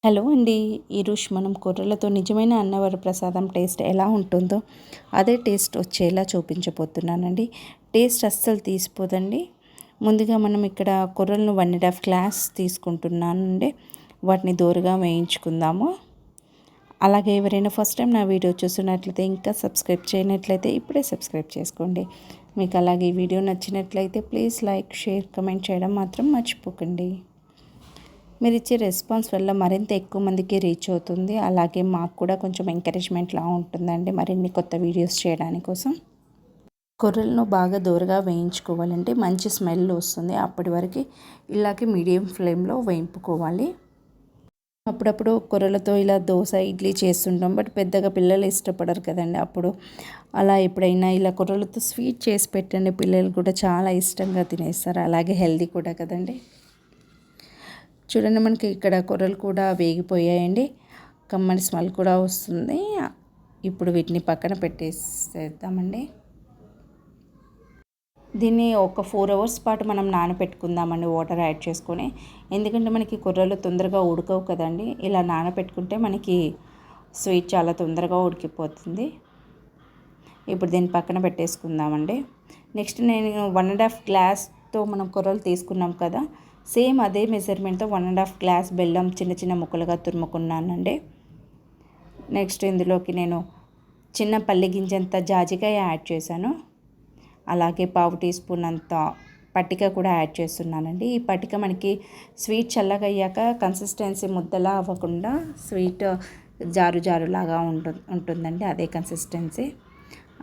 Hello అండి. ఈరోజు మనం కొర్రలతో నిజమైన అన్నవర ప్రసాదం టేస్ట్ ఎలా ఉంటుందో అదే టేస్ట్ వచ్చేలా చూపించబోతున్నానండి. టేస్ట్ అస్సలు తీసిపోదండి. ముందుగా మనం ఇక్కడ కొర్రలను 1.5 గ్లాస్ తీసుకుంటున్నానండి. వాటిని దోరగా వేయించుకుందాము. అలాగే ఎవరైనా ఫస్ట్ టైం నా వీడియో చూస్తున్నట్లయితే ఇంకా సబ్స్క్రైబ్ చేయనట్లయితే ఇప్పుడే సబ్స్క్రైబ్ చేసుకోండి. మీకు అలాగే ఈ వీడియో నచ్చినట్లయితే ప్లీజ్ లైక్, షేర్, కమెంట్ చేయడం మాత్రం మర్చిపోకండి. మీరు ఇచ్చే రెస్పాన్స్ వల్ల మరింత ఎక్కువ మందికి రీచ్ అవుతుంది. అలాగే మాకు కూడా కొంచెం ఎంకరేజ్మెంట్లా ఉంటుందండి మరిన్ని కొత్త వీడియోస్ చేయడానికి కోసం. కొర్రలను బాగా దూరగా వేయించుకోవాలంటే మంచి స్మెల్ వస్తుంది. అప్పటి వరకు ఇలాగే మీడియం ఫ్లేమ్లో వేయింపుకోవాలి. అప్పుడప్పుడు కొర్రలతో ఇలా దోశ, ఇడ్లీ చేస్తుంటాం. బట్ పెద్దగా పిల్లలు ఇష్టపడరు కదండి. అప్పుడు అలా ఎప్పుడైనా ఇలా కొర్రలతో స్వీట్ చేసి పెట్టండి. పిల్లలు కూడా చాలా ఇష్టంగా తినేస్తారు. అలాగే హెల్దీ కూడా కదండి. చూడండి, మనకి ఇక్కడ కొర్రలు కూడా వేగిపోయాయండి. కమ్మని స్మెల్ కూడా వస్తుంది. ఇప్పుడు వీటిని పక్కన పెట్టేసేద్దామండి. దీన్ని ఒక 4 అవర్స్ పాటు మనం నానబెట్టుకుందామండి వాటర్ యాడ్ చేసుకొని. ఎందుకంటే మనకి కొర్రలు తొందరగా ఉడకవు కదండి. ఇలా నానబెట్టుకుంటే మనకి స్వీట్ చాలా తొందరగా ఉడికిపోతుంది. ఇప్పుడు దీన్ని పక్కన పెట్టేసుకుందామండి. నెక్స్ట్ నేను 1.5 గ్లాస్తో మనం కొర్రలు తీసుకున్నాం కదా, సేమ్ అదే మెజర్మెంట్తో 1.5 గ్లాస్ బెల్లం చిన్న చిన్న ముక్కలుగా తురుముకున్నానండి. నెక్స్ట్ ఇందులోకి నేను చిన్న పల్లి గింజంత జాజికాయ యాడ్ చేశాను. అలాగే పావు టీ స్పూన్ అంత పట్టిక కూడా యాడ్ చేస్తున్నానండి. ఈ పట్టిక మనకి స్వీట్ చల్లగా అయ్యాక కన్సిస్టెన్సీ ముద్దలా అవ్వకుండా స్వీట్ జారులాగా ఉంటుందండి, అదే కన్సిస్టెన్సీ.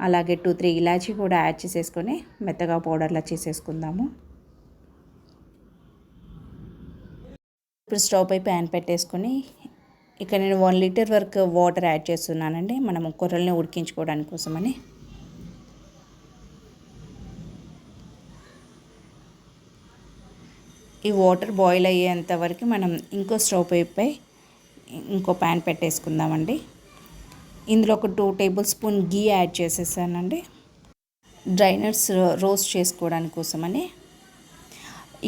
అలాగే 2-3 ఇలాచీ కూడా యాడ్ చేసేసుకొని మెత్తగా పౌడర్లా చేసేసుకుందాము. ఇప్పుడు స్టవ్ పై ప్యాన్ పెట్టేసుకొని ఇక్కడ నేను 1 లీటర్ వరకు వాటర్ యాడ్ చేస్తున్నానండి, మనం కొర్రల్ని ఉడికించుకోవడానికి కోసమని. ఈ వాటర్ బాయిల్ అయ్యేంత వరకు మనం ఇంకో స్టవ్ పై ఇంకో ప్యాన్ పెట్టేసుకుందామండి. ఇందులో ఒక 2 టేబుల్ స్పూన్ గీ యాడ్ చేసేసానండి, డ్రై నట్స్ రోస్ట్ చేసుకోవడానికి కోసమని.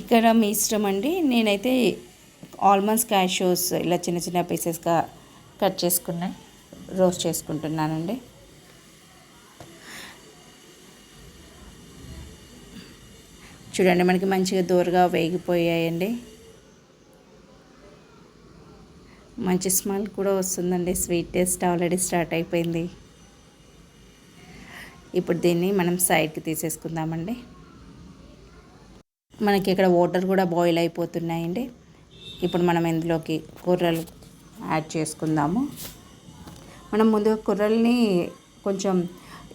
ఇక్కడ మీ ఇష్టం అండి. నేనైతే ఆల్మండ్స్, క్యాష్యూస్ ఇలా చిన్న చిన్న పీసెస్గా కట్ చేసుకుని రోస్ట్ చేసుకుంటున్నానండి. చూడండి, మనకి మంచిగా దూరగా వేగిపోయాయండి. మంచి స్మెల్ కూడా వస్తుందండి. స్వీట్ టేస్ట్ ఆల్రెడీ స్టార్ట్ అయిపోయింది. ఇప్పుడు దీన్ని మనం సైడ్కి తీసేసుకుందామండి. మనకి ఇక్కడ వాటర్ కూడా బాయిల్ అయిపోతున్నాయండి. ఇప్పుడు మనం ఇందులోకి కొర్రలు యాడ్ చేసుకుందాము. మనం ముందుగా కొర్రల్ని కొంచెం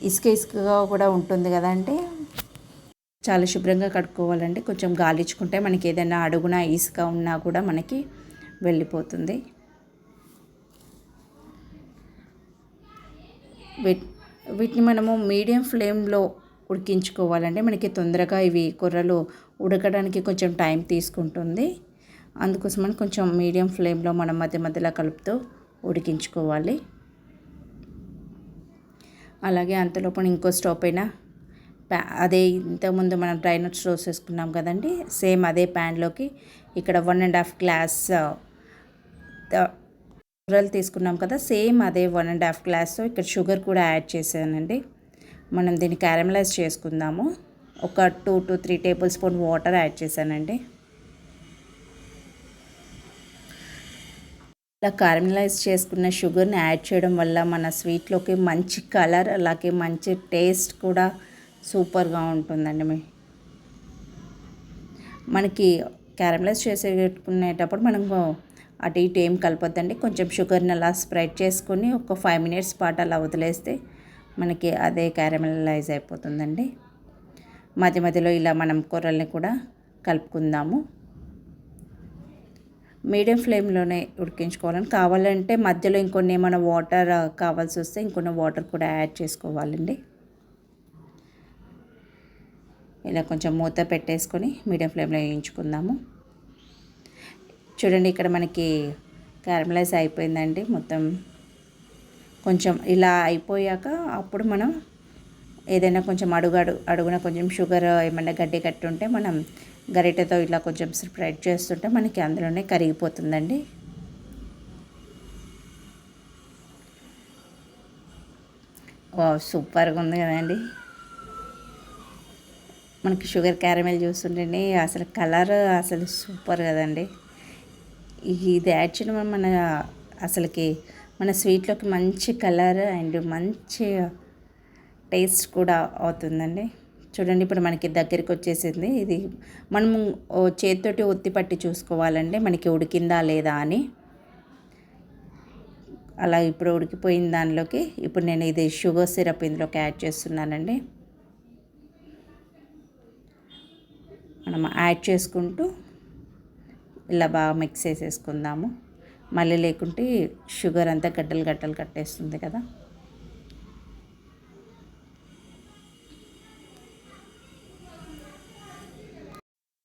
ఇసుకగా కూడా ఉంటుంది కదండి, చాలా శుభ్రంగా కడుక్కోవాలండి. కొంచెం గాలించుకుంటే మనకి ఏదైనా అడుగున ఇసుక ఉన్నా కూడా మనకి వెళ్ళిపోతుంది. వీటిని మనము మీడియం ఫ్లేమ్లో ఉడికించుకోవాలండి. మనకి తొందరగా ఇవి కొర్రలు ఉడకడానికి కొంచెం టైం తీసుకుంటుంది. అందుకోసమని కొంచెం మీడియం ఫ్లేమ్లో మనం మధ్య మధ్యలో కలుపుతూ ఉడికించుకోవాలి. అలాగే అంతలోపు ఇంకో స్టవ్ పైన అదే ఇంతకుముందు మనం డ్రై నట్స్ రోస్ట్ చేసుకున్నాం కదండి, సేమ్ అదే ప్యాన్లోకి ఇక్కడ 1.5 గ్లాస్ కొర్రలు తీసుకున్నాం కదా, సేమ్ అదే 1.5 గ్లాస్ ఇక్కడ షుగర్ కూడా యాడ్ చేశానండి. మనం దీన్ని క్యారమలైజ్ చేసుకుందాము. ఒక 2 to 3 table spoon water add చేశానండి. ఇలా క్యారమలైజ్ చేసుకున్న షుగర్ని యాడ్ చేయడం వల్ల మన స్వీట్లోకి మంచి కలర్, అలాగే మంచి టేస్ట్ కూడా సూపర్గా ఉంటుందండి. మనకి క్యారమలైజ్ చేసుకునేటప్పుడు మనం అటు ఇటు ఏం కలపొద్దండి. కొంచెం షుగర్ని అలా స్ప్రెడ్ చేసుకొని ఒక 5 minutes పాటు అలా వదిలేస్తే మనకి అదే క్యారమలైజ్ అయిపోతుందండి. మధ్య మధ్యలో ఇలా మనం కొర్రల్ని కూడా కలుపుకుందాము. మీడియం ఫ్లేమ్లోనే ఉడికించుకోవాలని. కావాలంటే మధ్యలో ఇంకొన్ని ఏమైనా వాటర్ కావాల్సి వస్తే ఇంకొన్ని వాటర్ కూడా యాడ్ చేసుకోవాలండి. ఇలా కొంచెం మూత పెట్టేసుకొని మీడియం ఫ్లేమ్లో వేయించుకుందాము. చూడండి, ఇక్కడ మనకి క్యారమలైజ్ అయిపోయిందండి మొత్తం. కొంచెం ఇలా అయిపోయాక అప్పుడు మనం ఏదైనా కొంచెం అడుగున కొంచెం షుగర్ ఏమన్నా గడ్డి కట్టి ఉంటే మనం గరిటెతో ఇలా కొంచెం స్ప్రెడ్ చేస్తుంటే మనకి అందులోనే కరిగిపోతుందండి. వావ్! సూపర్‌గా ఉంది కదండీ! మనకి షుగర్ క్యారమెల్ చూస్తుంటేనే అసలు కలర్ అసలు సూపర్ కదండీ! ఇది యాడ్ చేయడం వల్ల అసలుకి మన స్వీట్లోకి మంచి కలర్ అండ్ మంచి టేస్ట్ కూడా అవుతుందండి. చూడండి ఇప్పుడు మనకి దగ్గరికి వచ్చేసింది. ఇది మనము చేతితోటి ఒత్తి పట్టి చూసుకోవాలండి మనకి ఉడికిందా లేదా అని. అలా ఇప్పుడు ఉడికిపోయిన దానిలోకి ఇప్పుడు నేను ఇది షుగర్ సిరప్ ఇందులోకి యాడ్ చేస్తున్నానండి. మనం యాడ్ చేసుకుంటూ ఇలా బాగా మిక్స్ చేసేసుకుందాము. మళ్ళీ లేకుంటే షుగర్ అంతా గడ్డలు గడ్డలు కట్టేస్తుంది కదా.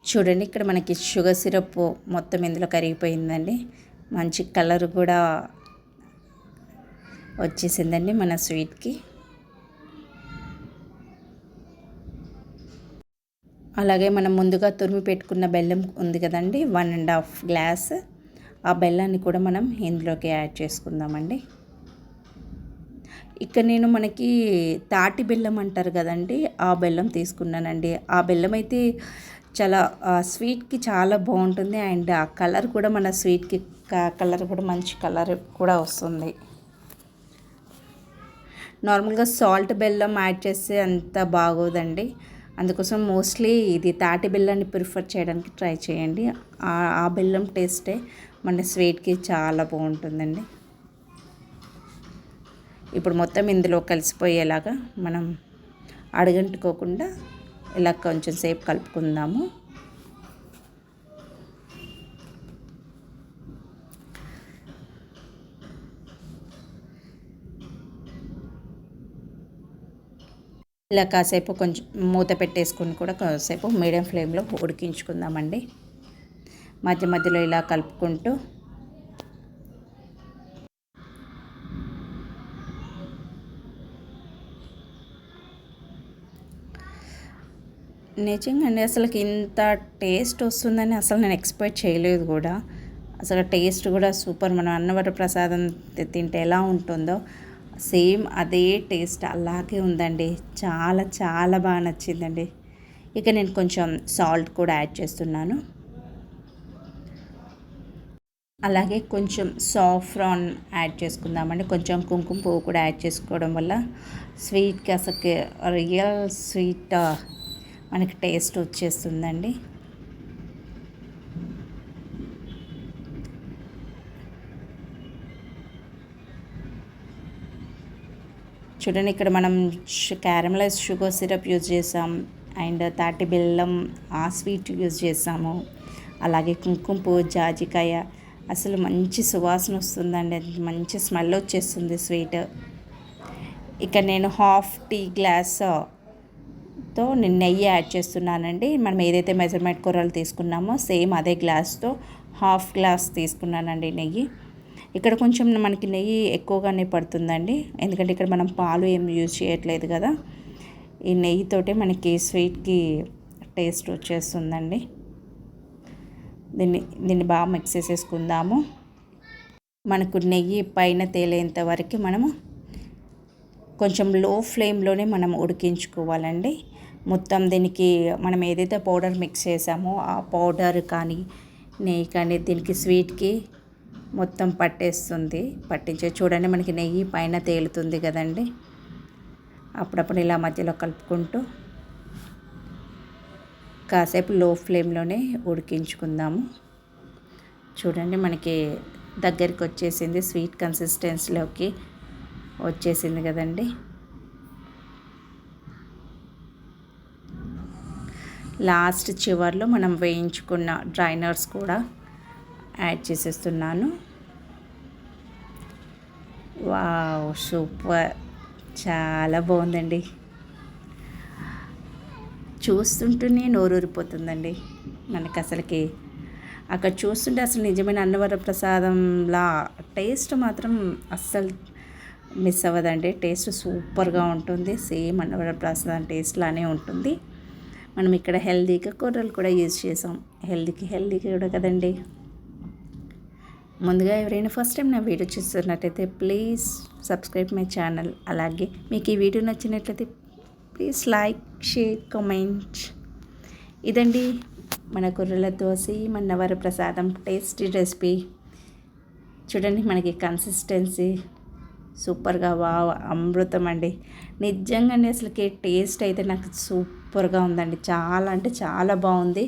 చూడండి ఇక్కడ మనకి షుగర్ సిరప్ మొత్తం ఇందులో కరిగిపోయిందండి. మంచి కలర్ కూడా వచ్చేసిందండి మన స్వీట్కి. అలాగే మనం ముందుగా తురిమి పెట్టుకున్న బెల్లం ఉంది కదండి, 1½ గ్లాస్. ఆ బెల్లాన్ని కూడా మనం ఇందులోకి యాడ్ చేసుకుందామండి. ఇక్కడ నేను మనకి తాటి బెల్లం అంటారు కదండి, ఆ బెల్లం తీసుకున్నానండి. ఆ బెల్లం అయితే చాలా స్వీట్కి చాలా బాగుంటుంది అండ్ ఆ కలర్ కూడా మన స్వీట్కి కలర్ కూడా మంచి కలర్ కూడా వస్తుంది. నార్మల్గా సాల్ట్ బెల్లం యాడ్ చేస్తే అంత బాగోదండి. అందుకోసం మోస్ట్లీ ఇది తాటి బెల్లాన్ని ప్రిఫర్ చేయడానికి ట్రై చేయండి. ఆ బెల్లం టేస్టే మన స్వీట్కి చాలా బాగుంటుందండి. ఇప్పుడు మొత్తం ఇందులో కలిసిపోయేలాగా మనం అడుగంటుకోకుండా ఇలా కొంచెం సేపు కలుపుకుందాము. ఇలా కాసేపు కొంచెం మూత పెట్టేసుకుని కూడా కాసేపు మీడియం ఫ్లేమ్లో ఉడికించుకుందామండి. మధ్య మధ్యలో ఇలా కలుపుకుంటూ నిజంగానే అసలుకి ఇంత టేస్ట్ వస్తుందని అసలు నేను ఎక్స్పెక్ట్ చేయలేదు కూడా. అసలు టేస్ట్ కూడా సూపర్. మనం అన్నవర ప్రసాదం తింటే ఎలా ఉంటుందో సేమ్ అదే టేస్ట్ అలాగే ఉందండి. చాలా చాలా బాగా నచ్చిందండి. ఇక నేను కొంచెం సాల్ట్ కూడా యాడ్ చేస్తున్నాను. అలాగే కొంచెం సాఫ్రాన్ యాడ్ చేసుకుందామండి. కొంచెం కుంకుమ పువ్వు కూడా యాడ్ చేసుకోవడం వల్ల స్వీట్కి అసలు రియల్ స్వీట్ మనకి టేస్ట్ వచ్చేస్తుందండి. చూడండి ఇక్కడ మనం క్యారమలైజ్ షుగర్ సిరప్ యూజ్ చేసాం అండ్ తాటి బెల్లం ఆ స్వీట్ యూజ్ చేసాము. అలాగే కుంకుమ పువ్వు, జాజికాయ అసలు మంచి సువాసన వస్తుందండి. మంచి స్మెల్ వచ్చేస్తుంది స్వీట్. ఇక నేను హాఫ్ టీ గ్లాస్తో నేను నెయ్యి యాడ్ చేస్తున్నానండి. మనం ఏదైతే మెజర్మెంట్ కూరలు తీసుకున్నామో సేమ్ అదే గ్లాస్తో హాఫ్ గ్లాస్ తీసుకున్నానండి నెయ్యి. ఇక్కడ కొంచెం మనకి నెయ్యి ఎక్కువగానే పడుతుందండి, ఎందుకంటే ఇక్కడ మనం పాలు ఏం యూజ్ చేయట్లేదు కదా. ఈ నెయ్యితోటే మనకి స్వీట్కి టేస్ట్ వచ్చేస్తుందండి. దీన్ని బాగా మిక్స్ చేసేసుకుందాము. మనకు నెయ్యి పైన తేలేంత వరకు మనము కొంచెం లో ఫ్లేమ్లోనే మనం ఉడికించుకోవాలండి. మొత్తం దీనికి మనం ఏదైతే పౌడర్ మిక్స్ చేసామో ఆ పౌడర్ కానీ నెయ్యి కానీ దీనికి స్వీట్కి మొత్తం పట్టించే చూడండి మనకి నెయ్యి పైన తేలుతుంది కదండి. అప్పుడప్పుడు ఇలా మధ్యలో కలుపుకుంటూ కాసేపు లో ఫ్లేమ్లోనే ఉడికించుకుందాము. చూడండి మనకి దగ్గరికి వచ్చేసింది, స్వీట్ కన్సిస్టెన్సీలోకి వచ్చేసింది కదండి. లాస్ట్ చివర్లో మనం వేయించుకున్న డ్రై నట్స్ కూడా యాడ్ చేసేస్తున్నాను. వావ్ సూపర్, చాలా బాగుందండి. చూస్తుంటేనే నోరూరిపోతుందండి మనకి. అసలుకి అక్కడ చూస్తుంటే అసలు నిజమైన అన్నవర ప్రసాదంలా టేస్ట్ మాత్రం అస్సలు మిస్ అవ్వదండి. టేస్ట్ సూపర్గా ఉంటుంది. సేమ్ అన్నవర ప్రసాదం టేస్ట్లానే ఉంటుంది. మనం ఇక్కడ హెల్దీగా కూరలు కూడా యూజ్ చేసాం. హెల్దీ కూడా కదండి. ముందుగా ఎవరైనా ఫస్ట్ టైం నా వీడియో చూస్తున్నట్టయితే ప్లీజ్ సబ్స్క్రైబ్ మై ఛానల్. అలాగే మీకు ఈ వీడియో నచ్చినట్లయితే ప్లీజ్ లైక్, షేర్, కామెంట్. ఇదండి మన కొర్రల దోశ మన్నవర ప్రసాదం టేస్టీ రెసిపీ. చూడండి మనకి కన్సిస్టెన్సీ సూపర్గా అమృతం అండి. నిజంగా అసలుకి టేస్ట్ అయితే నాకు సూపర్గా ఉందండి. చాలా అంటే చాలా బాగుంది.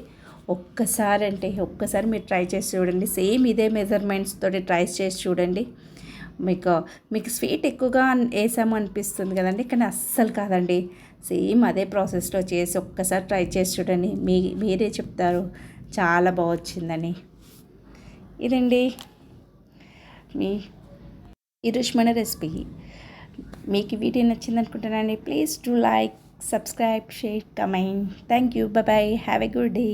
ఒక్కసారి మీరు ట్రై చేసి చూడండి. సేమ్ ఇదే మెజర్మెంట్స్ తోటి ట్రై చేసి చూడండి. మీకు స్వీట్ ఎక్కువగా వేసాము అనిపిస్తుంది కదండి, కానీ అస్సలు కాదండి. సేమ్ అదే ప్రాసెస్లో చేసి ఒక్కసారి ట్రై చేసి చూడండి. మీరే చెప్తారు చాలా బాగా వచ్చిందని. ఇదండి మీ ఈరోజు మన రెసిపీ. మీకు వీడియో నచ్చింది అనుకుంటున్నాను. Please do like, subscribe, share, comment. Thank you. By by. Have a good day.